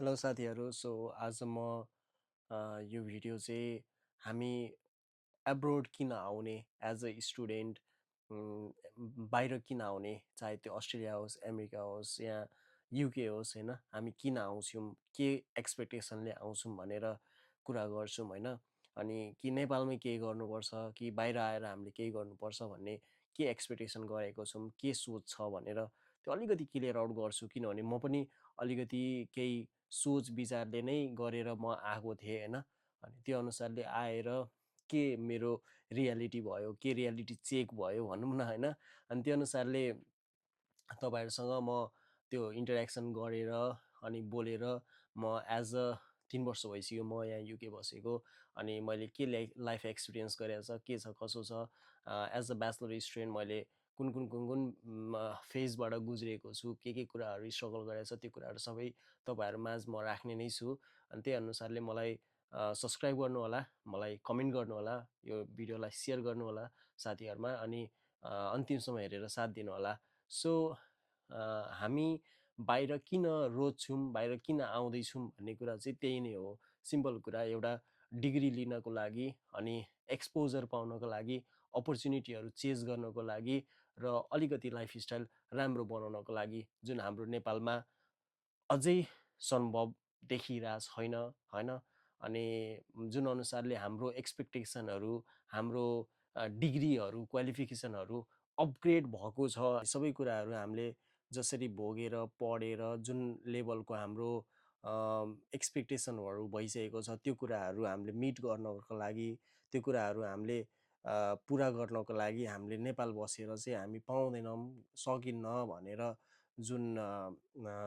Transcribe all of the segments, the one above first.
Hello साथीहरू। आज म यो भिडियो चाहिँ हामी एब्रोड किन आउने एज अ स्टुडेन्ट, बाहिर किन आउने, चाहे त्यो अस्ट्रेलिया होस्, अमेरिका होस् या युके होस्, होइन, हामी किन आउँछौँ, के एक्सपेक्टेसनले आउँछौँ भनेर कुरा गर्छौँ, होइन। अनि कि नेपालमै केही गर्नुपर्छ कि बाहिर आएर हामीले केही गर्नुपर्छ भन्ने के एक्सपेक्टेसन गरेको छौँ, के सोच छ भनेर त्यो अलिकति क्लियर आउट गर्छु। किनभने म पनि अलिकति केही सोच विचारले नै गरेर म आएको थिएँ, होइन। अनि त्यो अनुसारले आएर के मेरो रियालिटी भयो, के रियालिटी चेक भयो भनौँ न, होइन। अनि त्यो अनुसारले तपाईँहरूसँग म त्यो इन्टरेक्सन गरेर अनि बोलेर म एज अ 3 वर्ष भइसक्यो म यहाँ युके बसेको। अनि मैले के लाइफ एक्सपिरियन्स गरेको छ, के छ कसो छ, एज अ ब्याचलर स्टुडेन्ट मैले कुन कुन कुन कुन फेजबाट गुज्रेको छु, के कुराहरू स्ट्रगल गरेको छ, त्यो कुराहरू सबै तपाईँहरू माझ म राख्ने नै छु। अनि त्यही अनुसारले मलाई सब्सक्राइब गर्नु होला, मलाई कमेन्ट गर्नु होला, यो भिडियोलाई सेयर गर्नु होला साथीहरूमा, अनि अन्तिमसम्म हेरेर साथ दिनु होला। सो हामी बाहिर किन रोज्छौँ, बाहिर किन आउँदैछौँ भन्ने कुरा चाहिँ त्यही नै हो। सिम्पल कुरा, एउटा डिग्री लिनको लागि, अनि एक्सपोजर पाउनको लागि, अपर्च्युनिटीहरू चेज गर्नको लागि, र अलिकति लाइफस्टाइल राम्रो बनाउनको लागि, जुन हाम्रो नेपालमा अझै सम्भव देखिरहेको छैन, होइन। अनि जुन अनुसारले हाम्रो एक्सपेक्टेसनहरू, हाम्रो डिग्रीहरू, क्वालिफिकेसनहरू अपग्रेड भएको छ, सबै कुराहरू हामीले जसरी भोगेर पढेर जुन लेभलको हाम्रो एक्सपेक्टेसनहरू भइसकेको छ, त्यो कुराहरू हामीले मिट गर्नको लागि, त्यो कुराहरू हामीले पुरा गर्नको लागि हामीले नेपाल बसेर चाहिँ हामी पाउँदैनौँ, सकिन्न भनेर जुन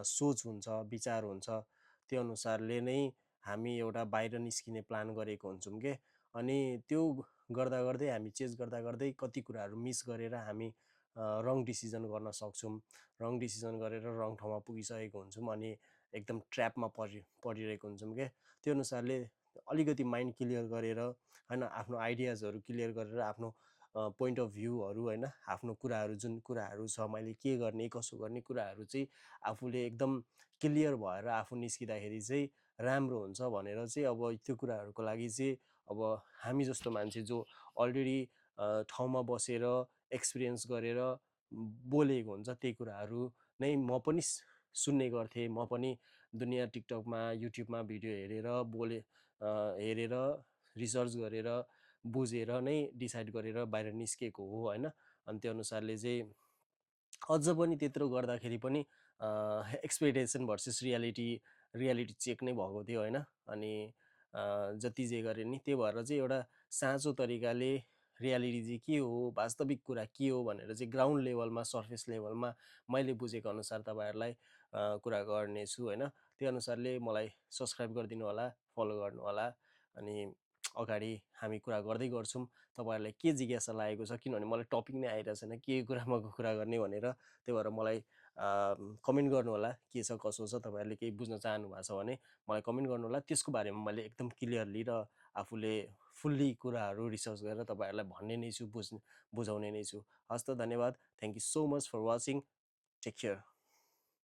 सोच हुन्छ, विचार हुन्छ, त्यो अनुसारले नै हामी एउटा बाहिर निस्किने प्लान गरेको हुन्छौँ के। अनि त्यो गर्दा गर्दै हामी चेज गर्दा गर्दै कति कुराहरू मिस गरेर हामी रङ डिसिजन गर्न सक्छौँ, रङ डिसिजन गरेर रङ ठाउँमा पुगिसकेको हुन्छौँ, अनि एकदम ट्र्यापमा परिरहेको हुन्छौँ क्या। त्यो अनुसारले अलिकति माइन्ड क्लियर गरेर, होइन, आफ्नो आइडियाजहरू क्लियर गरेर, आफ्नो पोइन्ट अफ भ्यूहरू, होइन, आफ्नो कुराहरू, जुन कुराहरू छ, मैले के गर्ने कसो गर्ने कुराहरू चाहिँ आफूले एकदम क्लियर भएर आफू निस्किँदाखेरि चाहिँ राम्रो हुन्छ भनेर चाहिँ अब त्यो कुराहरूको लागि चाहिँ अब हामी जस्तो मान्छे जो अलरेडी ठाउँमा बसेर एक्सपिरियन्स गरेर बोलेको हुन्छ, त्यही कुराहरू नै म पनि सुन्ने गर्थेँ। म पनि दुनियाँ टिकटकमा, युट्युबमा भिडियो हेरेर रिसर्च गरेर बुझेर नै डिसाइड गरेर बाहिर निस्केको हो, होइन। अनि त्यो अनुसारले चाहिँ अझ पनि त्यत्रो गर्दाखेरि पनि एक्सपेक्टेसन भर्सेस रियालिटी चेक नै भएको थियो, होइन। अनि जति जे गरे नि त्यही भएर चाहिँ एउटा साँचो तरिकाले रियालिटी चाहिँ के हो, वास्तविक कुरा के हो भनेर चाहिँ ग्राउन्ड लेभलमा, सर्फेस लेभलमा मैले बुझेको अनुसार तपाईँहरूलाई कुरा गर्नेछु, होइन। त्यो अनुसारले मलाई सब्सक्राइब गरिदिनु होला, फलो गर्नु होला। अनि अगाडि हामी कुरा गर्दै गर्छौँ। तपाईँहरूलाई के जिज्ञासा लागेको छ, किनभने मलाई टपिक नै आइरहेको छैन के कुरामा कुरा गर्ने भनेर। त्यही भएर मलाई कमेन्ट गर्नु होला, के छ कसो छ, तपाईँहरूले केही बुझ्न चाहनु भएको छ भने मलाई कमेन्ट गर्नु होला। त्यसको बारेमा मैले एकदम क्लियरली र आफूले फुल्ली कुराहरू रिसर्च गरेर तपाईँहरूलाई भन्ने नै छु, बुझाउने नै छु। हस् त, धन्यवाद। Thank you so much for watching. Take care.